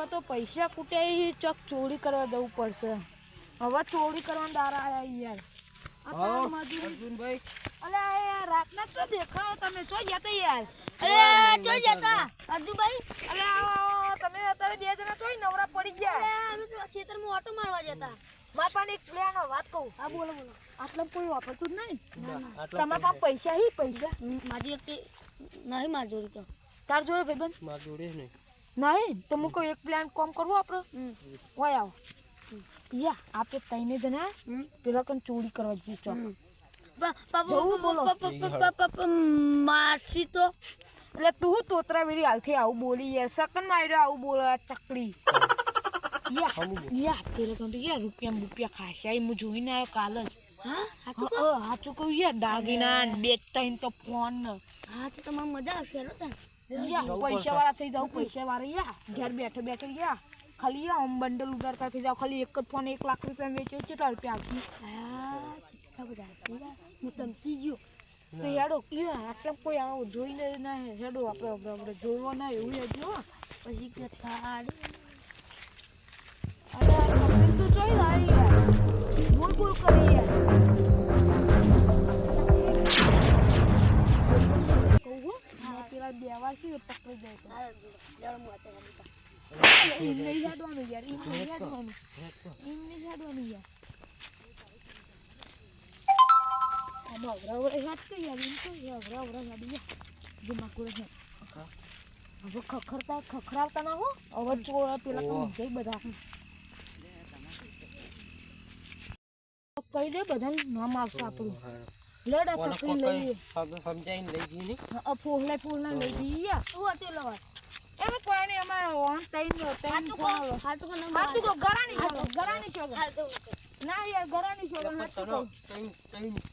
આમાં તો પૈસા કુટાઈ ચોક ચોરી કરવા જવું પડશે. હવે ચોરી કરવાના દારા આયા યાર. અર્જુનભાઈ અલે યાર રાતના તો દેખાઓ તમે ચો જતા યાર. અરે ચો જતા અર્જુનભાઈ. અલે તમે અત્યારે બે જણા ચોઈ નવરા પડી ગયા. અમે તો ખેતરમાં ઓટો મારવા જતા. માર પાસે એક પ્લેનો વાત કહું. હા બોલો બોલો. આટલા કોઈ વાપરતું જ નહીં. આટલા તમારા પાસે પૈસા હી પૈસા મારી એક નહીં માર જોડી તો. તાર જોડે ભાઈબંધ માર જોડે ને નહીં તો મુકો એક પ્લાન કોમ કરવું આપણે. ઓય આવો યા આપણે તઈને જણા પેલા કન ચોરી કરવા જઈએ ચોક. જવું બોલો. મારસી તો એટલે તું તોતરા વેરી હાલથી આવું બોલી યાર. સકન માર્યો આવું બોલ ચકડી. યા પેલા કન તો યાર રૂપિયા ખાસા હું જોઈને આવ્યો કાલ જ. હાચું કહું યાર દાગીના બે ત્રણ તો ફોન હા તો તમારે મજા આવશે પૈસા વાળા થઈ જાવ. પૈસા વાળા યા ઘેર બેઠો બેઠો યા ખાલી આમ બંડલ ઉડાડતા થઈ જાવ. ખાલી એક જ ફોન 1 લાખ રૂપિયા વેચ્યો. કેટલા રૂપિયા આવશે? હું તમસી ગયો. તો હેડો આટલા કોઈ આવો જોઈને ના હેડો આપણે જોવો ના એવું હેડો. પછી કે થાળ અરે ચકલી તો જોઈ રહી યાર. બોલ કરી યાર. કહું પેલા દેવા છે પકડી જાય તો એમ નહીં હેડવાનું યાર. એમ નહીં હેડવાનું યાર. હવે ખખરાવતા ના હો. હવે ચોર પેલા જઈ બધા કહી દે બધાને નામ આવશે આપણું. લડ આ ચકરી લઈએ સમજાઈને લઈ જઈએ ને ફોલના લઈ જઈએ. શું હતું લવા એમાં કોઈ નહીં. અમારે ઓન ટાઈમ હાચું કો ગરાની શોગન ના યાર ગરાની શોગન હાચું કહું.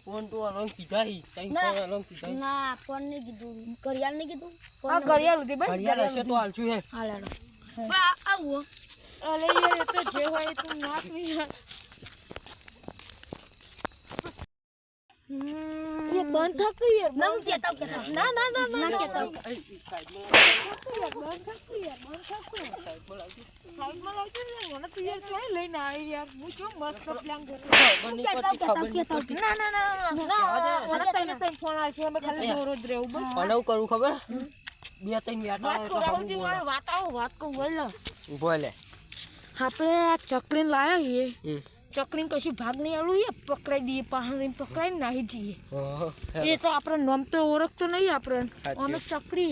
ફોન તો અલંગ કીધા હી અલંગ કીધા ના ફોન નહીં કીધું ઘડિયાળ નહીં કીધું. આ ઘડિયાળ હતી બસ. ઘડિયાળ હશે તો હાલશું હે. હા લેડો આવો. અલે યાર એ તો જે હોય તું નાખ યાર. ये बंद था कि यार मैं कहता हूं ना ना ना ना कहता हूं साइड में लाइट नहीं होना तो यार चाय लेना है यार मुझे मस्त प्लान कर ना ना ना ना होना तने तने फोन आ છે અમે ખાલી દોરો જ રહેવું બસ પણવ કરું ખબર બે ત્રણ વાત કહું બોલ બોલે આપણે આ ચકલીને લાયા છીએ. ચકરી કશું ભાગ નહીં આલું એ પકડાઈ દઈએ. પહાડીને પકડાઈને નાહી જઈએ. એ તો આપણે નામ તો ઓળખતો નહીં આપણે. અમે ચકરી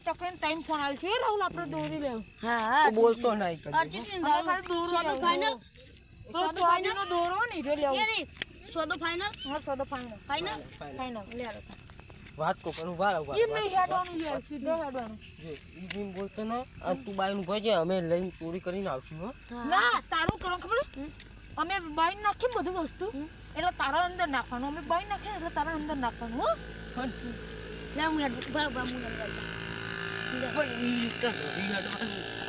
ચકરીને ટાઈમ ફોન આવ્યો છે રાહુલ. આપણે દોરી લેવું. હા બોલતો નહીં દોરો નહીં જો લેવું. સોદો ફાઈનલ. હા સોદો ફાઈનલ લે વાત કો કરું વાળા એમ નહીં હેડવાનું યાર. સીધો હેડવાનું. ઈ બોલતો ને અને તું બાઈનું ભાઈ અમે લઈને ચોરી કરીને આવશું હો. ના તારું કરો ખબર અમે બાઈ નાખીએ બધું વસ્તુ એટલે તારા અંદર નાખવાનું. અમે બાઈ નાખીએ એટલે તારા અંદર નાખવાનું. હો લે હું હેડ બરાબર હું હેડ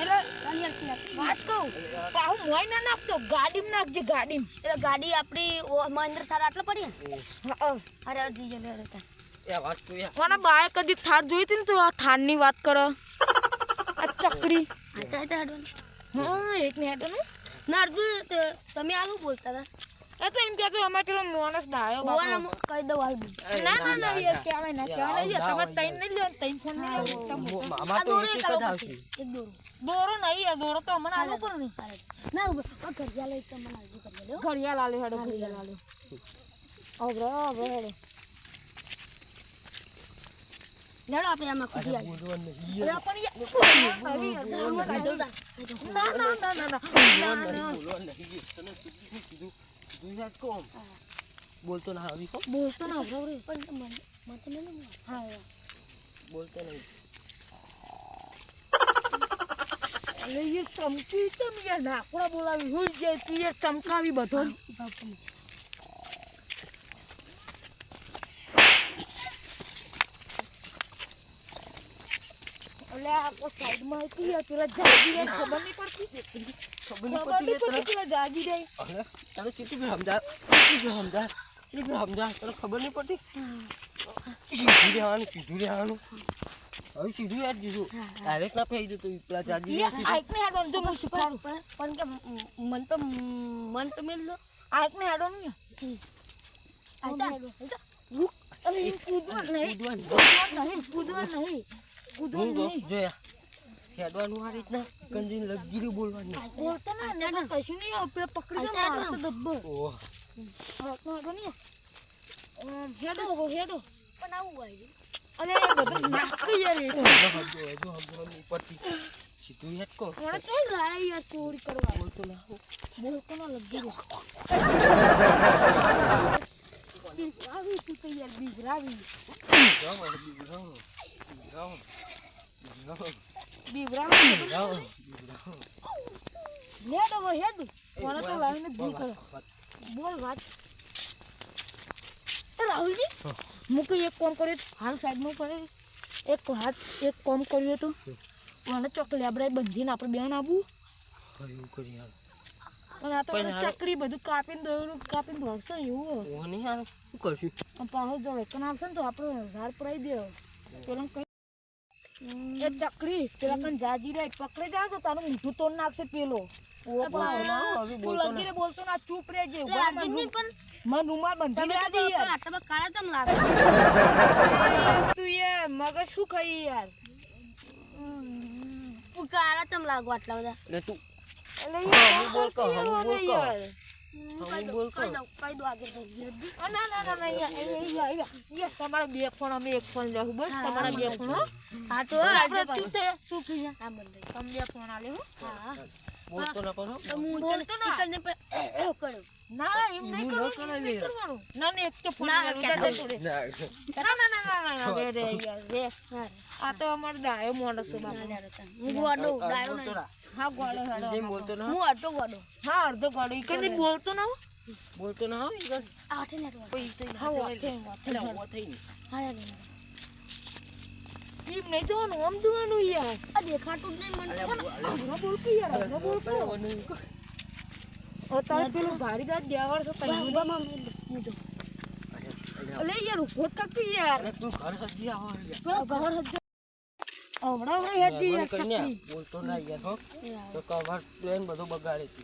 એટલે વાત કહું પાહુ મોય ના નાખતો ગાડીમાં નાખજે. ગાડીમાં એટલે ગાડી આપણી મહેન્દ્ર થાર આટલે પડી અરે જીજે લે રહેતા એ વાત તો યાર કોના બાએ કદી થાર જોઈ હતી ને તો આ થારની વાત કરો. આ ચકરી આતા આતા હેડવાનું. હા એક ને હેડો ને ના અર્જુન તમે આવું બોલતા હતા. એ તો એમ કહેતો અમારે પેલો માણસ ડાયો બાપો. કહી દઉં હાલ ના યાર કહેવાય ના કહેવાય. તમે તૈન નહીં લ્યો તૈન ફોન નહીં લેવો. મામા તો એક જ આવશે. એક દોરો દોરો નહીં યાર. દોરો તો અમને આલો પર ને ના ઘડિયાળ લઈ તમને આવજો ઘડિયાળ ઘડિયાળ આલે હેડો ઘડિયાળ આલે. હવે હેડો લેડો આપણે આમાં ઘડિયાળ બોલવાનું નહીં. અરે પણ ના બોલવાનું નહીં. તને કીધું યાદ કોમ બોલતો ના આવી કોમ બોલતો ના આવરે પણ મને નહીં હા બોલતો નહીં. અરે ये ચમકી ચમ યાર નાકડા બોલાવી હુઈ જાય તું યાર ચમકાવી બધો. એટલે આ સાઈડમાં હતી યાર પેલા જાગી રે ખબર નહીં પડતી. પેલા જાગી રે અરે તને ચીટી પર સમજા તને ખબર નહીં પડતી. સીધું રહેવાનું હવે સીધું યાર જીજુ ડાયરેક્ટ ના ફેરી જતો પેલા ચાજી આઈકને હેડવાનું જો હું શીખવાડું પણ કે મન તો મિલ દો આઈકને હેડવાનું ને આઈતા અરે એમ કૂદવા નહીં કૂદવા નહીં જોયા હેડવાનું આ રીતના કંજીને લગીરી બોલવાનું બોલતો ના નગર કશું નહીં આવે પેલા પકડી દે મારશે ડબ્બો ઓહ હેડો હેડો પણ આવું હોય અરે બધું નાખી યાર ઉપરથી સીધું હેડ કો મને તો લાયા યાર ચોરી કરવા બોલતો ના હો બોલતો ના લગી આવી તું તો યાર બીજરાવી બીજરાવી હેડ હવે હેડ મને તો લાવીને ભૂલ કરો બોલ વાત રાહુલજી મુકે એક કામ કર્યું હાલ સાઈડમાં પડે એક કામ કર્યું હતું મને ચોક લેબરાઈ બંધીને આપણે બેન આપવું એવું કરી યાર પણ આ તો ચકરી બધું કાપીને દોડશે એવું ઓ નહીં યાર શું કરશું પણ પાછો જો વેકન આવશે ને તો આપણે ઝાડ પડાવી દે પેલા કઈ એ ચકરી પેલા કન જાજી રે પકડી જાય તો તારું મીઠું તોડ નાખશે પેલો તું લગીને બોલતો ના ચૂપ રહેજે મન રૂમાલ બંધી રાખી યાર આટલા કાળા તમ લાગે તું યાર મગજ શું ખાઈ યાર કાળા તમ લાગો આટલા બધા ને તું એટલે બોલ કહો યાર કઈ દો આગળ જઈ ના યાર તમારા બે ફોન અમે એક ફોન લેવું બસ તમારા બે ફોન હા તો આપણે શું થયા શું થઈ ગયા હા બંધ તમે બે ફોન આલે હો હા બોલતો ના પણ તો હું બોલતો ના. કરું ના એમ નહીં કરવાનું ના એક તો ફોન ના, લેવાનું ક્યાં જતો રહે. ના ના રે યાર રે આ તો અમાર ડાયો મોડસ છે બાપા હું ગોડો ડાયો નહીં હા ગોળો હેડો જેમ બોલતો ના હું અડધો ગોડો હા અડધો ગોળો ઈ કદી બોલતો ના હો બોલતો ના હો ઈગન આઠે ને તો હા વાથે એટલે ઓ થઈ ને હા એમ નહીં જોવાનું આમ જોવાનું યાર આ દેખાતું જ નહીં મને હમણાં બોલકી યાર હમણાં બોલકો ઓ તાર પેલું ગાડી ગાડી દેવાળ છે તઈ ઉભામાં હું જો અલે યાર ઉભો થક યાર તું ઘર સજી આવો પેલો ઘર હજ હમણાં હેડી યાર ચકરી બોલતો ના યાર હો તો કવર પ્લેન બધું બગાડે છે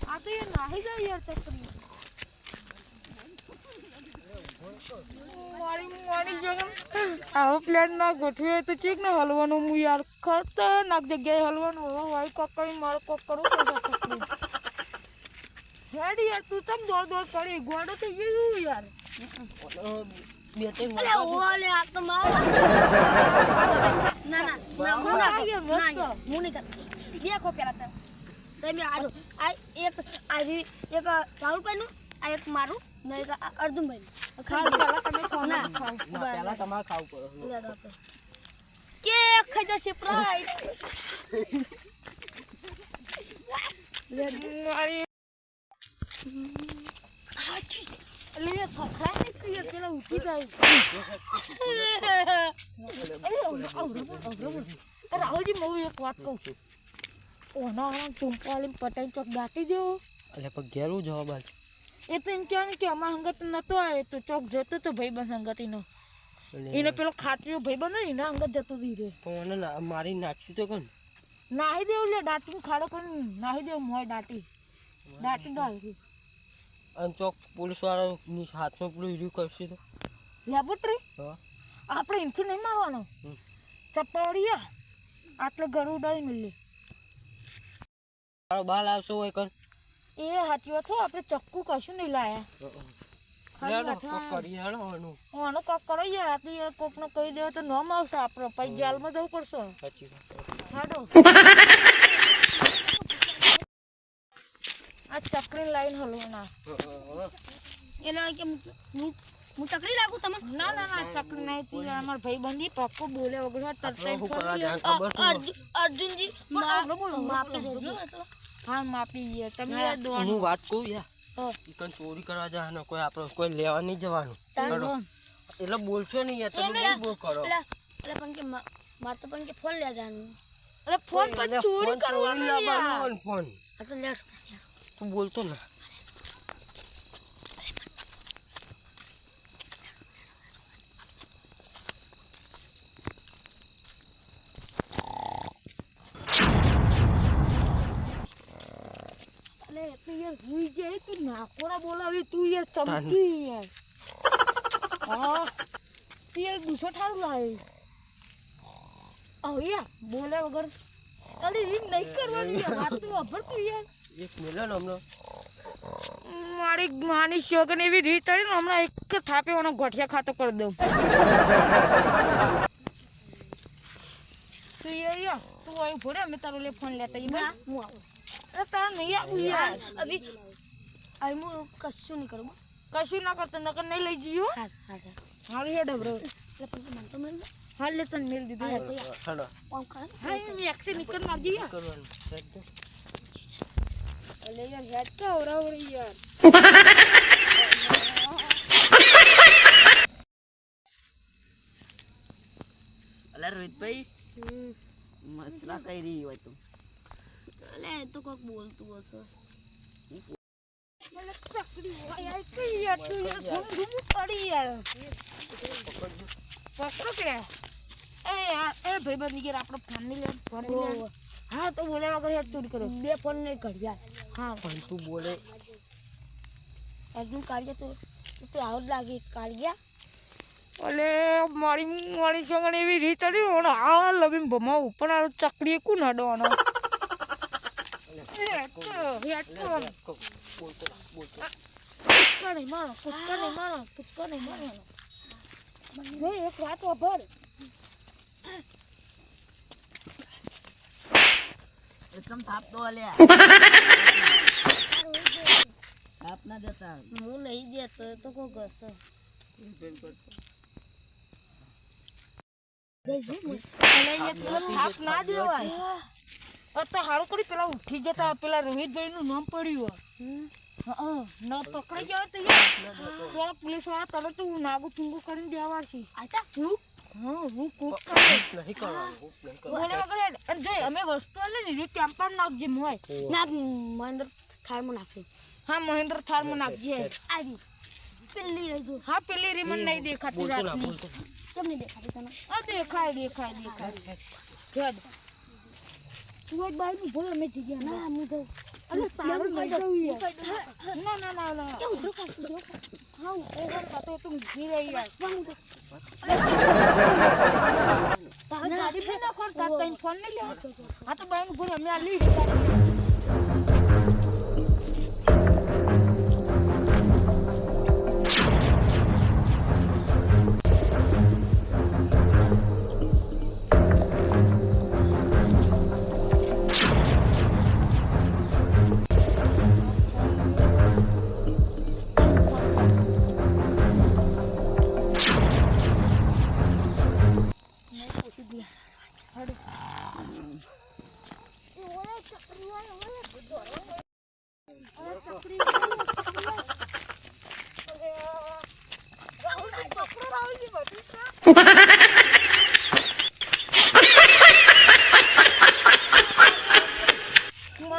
આ તો યાર નાહી જાય યાર ચકરી મારી જગમ આવો પ્લેન ના ગોઠવ્યો તો ચીક ને હલવાનું હું યાર ખતરનાક જગ્યાએ હલવાનું હવે હોય કોકરી મારે કોક કરવું પડશે હેડ યાર તું તમ દોડ કરી ગોડો થઈ ગયું યાર બે ત્રણ અરે ઓલે આ તો મારો ના હું ના હું નહીં કર દેખો પેલા તમે આજો આ એક આવી એક રાહુલભાઈનું આ એક મારું ને એક અર્જુનભાઈનું પેલા તમે ખાવ ના. ખાવ પહેલા તમારે ખાવું પડે લેડો આપણે કે ખાઈ જશે પ્રાઇસ મારી અલે થખાય ને તું યાર પેલા ઉઠી જાય રાહુલજી હું એક વાત કહું છું ઓના ટૂંપાલી પટાઈ ચોક દાટી દેવો એટલે પણ ઘેરું જવાબ આલ એ તો એમ કહેવાનું કે અમારા સંગત નતો આવ્યો તો ચોક જતો તો ભાઈબંધ સંગતીનો એને પેલો ખાટીયો ભાઈબંધ હોય ને એના અંગત જતો ધીરે પણ મને મારી નાખશું તો કોણ નાહી દેવું લે દાટીને ખાડો કરીને નાહી દેવું મોય દાટી દાવી અને ચોક પોલીસ વાળા હાથમાં પેલું હીરું કરશે તો લેબોરેટરી હા આપણે એમથી નહીં મારવાનો ચપાવડિયા આટલે ગળું ઉડાડી મળીએ તારો બાલ આવશો હોય કર એ હાથી વાત આપણે ચક્કુ કશું નહીં લાયા હેડો કોક કરી હેડો એનું આનો કોક કરો યાર આ તો યાર કોકને કહી દેવો તો નોમ આવશે આપણે પછી જેલમાં જવું પડશે સાચી વાત હાડો આ ચકરી લાઈન હલવાના એટલે કે હું ચકરી લાગુ તમે ના ચકરી નહીં તી અમાર ભાઈબંધી પાક્કો બોલે વગર તરસાઈ શું કરવા જાય ફરી ખબર તો અર્જુનજી બોલો માપી દેજો હા માપી યાર તમે યાર હું દોવાનું વાત કહું યાર ઈકન ચોરી કરવા જાય કોઈ આપણે કોઈ લેવા નહીં જવાનું હેડો. એટલે બોલશો નહીં યાર તમે બહુ બોલ કરો એટલે પણ કે માર તો પણ કે ફોન લે જાનું અરે ફોન પર એટલે ચોરી ફોન કરવાનો લાવવાનો યાર હોય ને ફોન આ તો લેટ તું બોલતો ના યાર હુઈ જાય તું નાકોડા બોલાવી તું યાર ચમકી યાર હા તું યાર દુસો ઠારું લાવે યાર બોલે વગર અરે એમ નહીં કરવાની વાત તો વાપર તું યાર એક મેલો ને હમણાં મારી માની શોકન એવી રીત કરી ને હમણાં એક થાપે ઓનો ગોઠિયા ખાતો કરી દઉં તું યાર તું આવ્યું ભોરે અમે તારો લે ફોન લેતા હું આવું અરે તારા નહીં આવું યાર અભી અહીં હું કશું નહીં કરું કશું ના કરતો નકર નહીં લઈ જઈએ હા હા હાલ હેડ બ્રો એટલે પણ મને તો મેલ દે હાલ લે તને મેલ દીધું યાર હાલો કોમ કરે હા એમ એક્શન નીકળ મારજી યાર કરવાનું એકદમ અલે યાર હેડ તો ઓરાવરી યાર અલા રોહિતભાઈ મતલા કઈ રહી હોય તું એટલે એ તો કોક બોલતું હશે મને ચકડી હોય યાર કે યાર તું યાર ઘૂમ ઘૂમ પડી યાર પકડો કે એ યાર એ ભાઈબંધ ની આપણો ફોન ની લે ફોન ની લે હા તો બોલે વગર યાર ચોરી કરો બે ફોન નહીં ઘડિયા હા પણ તું બોલે અર્જુન કાઢ્યા તો આવું જ લાગે કાઢ્યા અલે મારી સંગણ એવી રીત હતી ઓને આ લબીન ભમા ઉપર આ ચકડી કુ નડવાનો કુચકા નહીં મારો એક વાત વાપર એકદમ થાપ તો અલ્યા થાપ ના દેતા હું નહીં દેતો એ તો કોક હશે થાપ ના દેવાય તો હારું કરી પેલા ઉઠી જતા પેલા રોહિતભાઈ નું નામ પડ્યું ન પકડી જાય તો યાર પોલીસ વાળા તરત હું નાગુ ચૂંગુ કરીને દેવા છે હું કૂક કરે નહીં કરવાનું નહીં બોલે વગર અને જો અમે વસ્તુ આલે ને એ ટેમ્પર નાખજે મોય ના મહેન્દ્ર થારમાં નાખી હા મહેન્દ્ર થાર માં નાખજે આવી પેલી રહેજો હા પેલી રીમન નહીં દેખાતી બોલતો ના રાતની બોલતો કેમ નહીં દેખાતી તને આ દેખાય હેડ તું એક બાઈ નું ભલે મેં થઈ ગયા ના હું તો અરે તારું નહીં જવું યાર ના એ ઉધરો ખાસ હા ઓવર કાતો તું ઘી રહી યાર તારે ગાડી પણ ના કરતા તઈ ફોન નહીં લેવા હા તો બાઈ નું ભલે અમે આ લીડ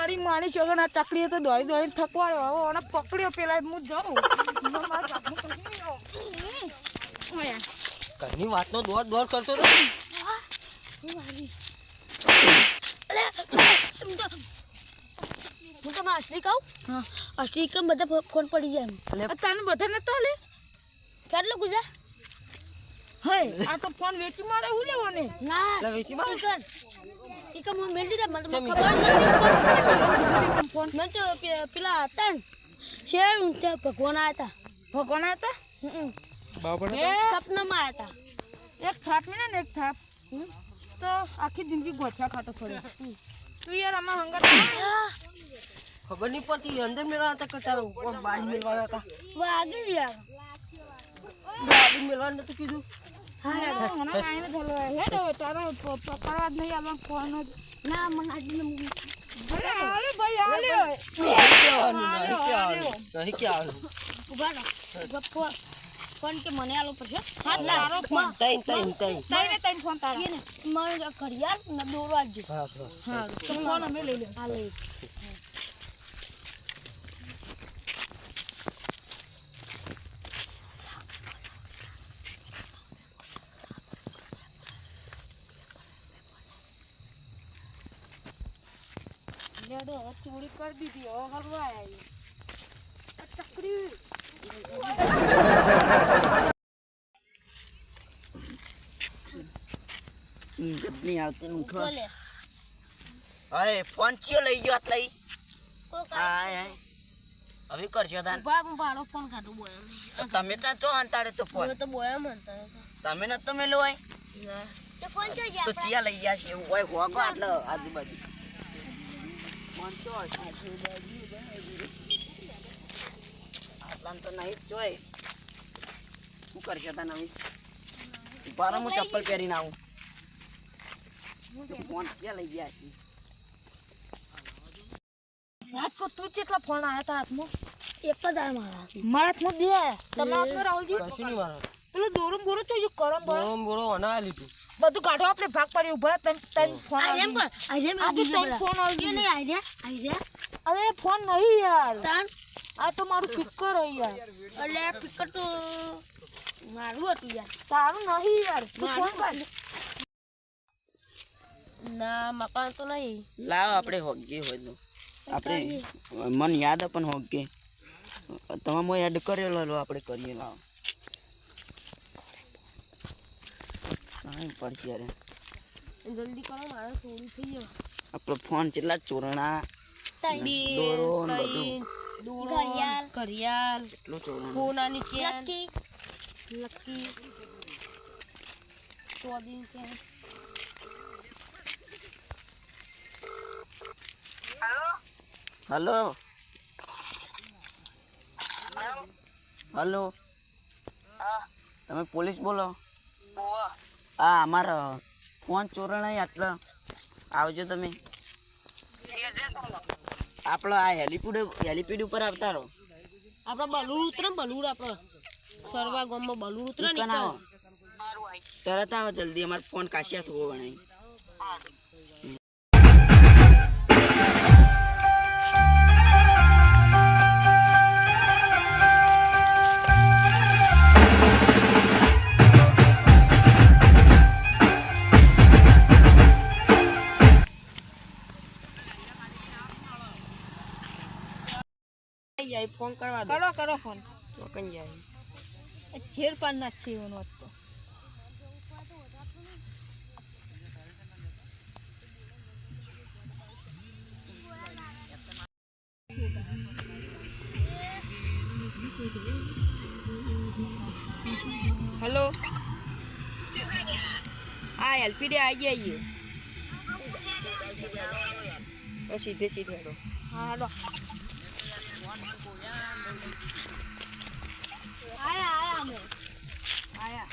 મારી માની છોકરા ના ચકડી તો દોડી દોડી થકવાડ્યો હવે એને પકડ્યો પેલા હું જાઉં ઘરની વાતનો દોડ કરતો તો હું તમને અસલી કહું હા અસલી કેમ બધા ફોન પડી જાય એમ તને બધા નતો લે કેટલું ગુજા હે આ તો ફોન વેચી મારે હું લેવો ને ના એટલે વેચી માર. ઈ કમ મેલ દીધા મને તો ચમ ખબર ફોન નથી મને તો પેલા હતા ને શેર ઊંચા ભગવાન આવ્યા ભગવાન હતા હતા સપનામાં આવ્યા હતા એક થાપ ને એક થાપ તો આખી જિંદગી ગોઠિયા ખાતો ફર્યો તું યાર આમાં હંગત ખબર નહીં પડતી અંદર મેળવા હતા કે તારો ઉપર બાજ મેળવાના હતા વાગી યાર બાજ મેળવાનું નતું કીધું પકડવા જ નહીં આવવાનું ફોન ના મને આજે નહીં કહેવાનું ઉભા રહો ફોન કે મને આલો પડશે તઈ ફોન તારા મારે ઘડિયાળ ને દોરો આપજો હા હા તો ફોન અમે લઈ લે આ લઈ ચોરી કરી દીધી હવે હલવા આવી પકડી. નહીં આવતી ઊંઘો. બોલે અરે ફોન ચિયો લઈ ગયો આટલા ઈ? કોક હાય હવે કરશો તાન. બાપ ભાડો ફોન કાઢું બોય તો તમે ત્યાં ચો અંતાડે તો ફોન તો બોય મનતા તમે નતો મેલો હોય ના તો ફોન ચો તો ચિયા લઈ ગયા છે એવું હોય હોગો આટલો આજુબાજુ ફોન ચો આટલામ તો નહીં જ જોય શું કરશો તાન હવે ઉપાડો હું ચપ્પલ પહેરીને આવું ફોન ક્યાં લઈ ગયા છે રાજકો તું કેટલા ફોન આયા તા હાથમાં? એક જ આ મારા મારા હાથમાં બે આયા. તમે આપો રાહુલજી. કશું નહીં મારો પેલો દોરો બોરો તો જો કરમ બરો બોરો અના લીધું બધું કાઢો આપણે ભાગ પાડી ઉભા તન ફોન આઈરેમ પર આઈરેમ આ તો તન ફોન આવી નહીં આઈરે અરે ફોન નહીં યાર તાન આ તો મારું ફિકર હે યાર એટલે ફિકર તો મારું હતું યાર તારું નહીં યાર તું ફોન કાઢ ના મકાન તો નહીં લાવ આપણે હોગે હોય તો આપણે મન યાદ પણ હોગે તમે મો યાદ કરેલો લો આપણે કરીએ લાવ કાઈ પડશે યાર જલ્દી કરો મારે થોડી થઈ ગયો આપણો ફોન કેટલા ચોરણા દોરો ને બધું ઘડિયાળ કેટલો ચોરણા ફોનાની ચેન લકી ચોદીની ચેન હલો હલો તમે પોલીસ બોલો હા અમારો ફોન ચોરણાય આટલો આવજો તમે આપણો આ હેલીપેડ ઉપર આવતા રહો આપડે બલૂર ઉતરે બલૂર આપડે સરવા ગામમાં બલૂર ઉતરે ને દુકાન આવો તરત આવો જલ્દી અમારો ફોન કાશિયા થવો ગણાય ફોન કરવા કરો ફોન તો કઈ જાય છેર પાન ના છે એનો તો हेलो हाँ एलपीडी आ गया और सीधे सीधे हटो હા હાલો આયા અમે આયા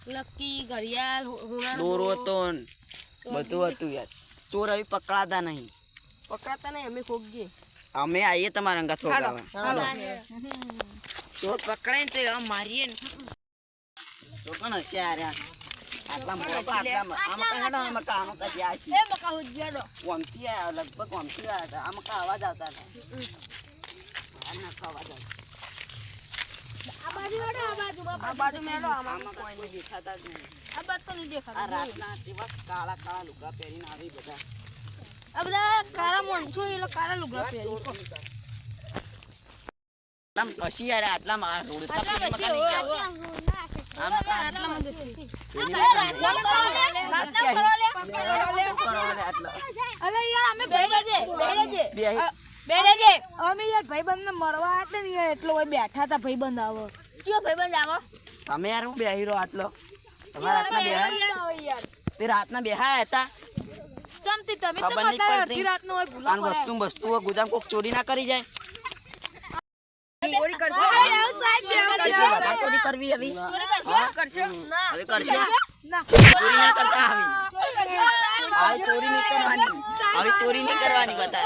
લકી ઘડિયાળ દોરો તો બધું હતું યાર ચોર હવે પકડાતા નહીં પકડાતા નહીં અમે ખોગીએ અમે આવીએ તમારા અંગા થોડા ચોર પકડાય ને તો એવા મારીએ ને તો પણ હશે યાર આટલા મોટા આમાં કા જ્યાં છે એ મકા ઉજ્જાડો વમતી આયા લગભગ વમતી આયા હતા આમાં કા અવાજ આવતા હતા આના કા અવાજ આવતા આ બાજુ વાળો આ બાજુ મેલો આમાં કોઈ નહીં દેખાતા જ નહીં આ બાજુ તો નહીં આ દેખાતા રાતના કેવા કાળા કાળા લુગડા પહેરીને આવી બધા આ બધા કાળા મોંછો એટલે કાળા લુગડા પહેરી આટલામ કશી યાર આટલામાં આ રોડ પર આટલા મકાન પછી નહીં ગયા. આમાં કાં આટલામાં જશે અલે યાર અમે બેરેજે અમે યાર ભાઈબંધ ને મરવા હતા ને યાર એટલો હોય બેઠા હતા ભાઈબંધ આવો કયો ભાઈબંધ આવો તમે યાર હું બેહીરો આટલો તમારા રાતના બેહાય યાર તે રાતના બેહાયા હતા ચમતી તમે તો ખબર નહીં બતા પડતી. અડધી રાત નો હોય ભૂલા આન વસ્તુ ગુજામ કોક ચોરી ના કરી જાય ચોરી કરશો કરશો બધા ચોરી કરવી હવે કરશો ના હવે કરશો ના ચોરી ના કરતા હવે ચોરી નહીં કરવાની હવે ચોરી નહીં કરવાની બતા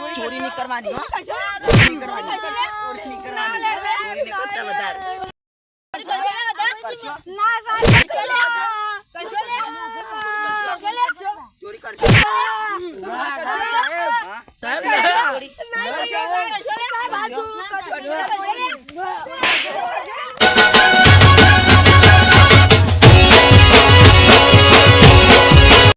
ચોરી નહીં કરવાની હો ચોરી નહીં કરવાની ચોરી નહીં કરવાની ચોરી નહીં કરતા વધારે કરશો ના ચોરી કરશો હા? ચોરી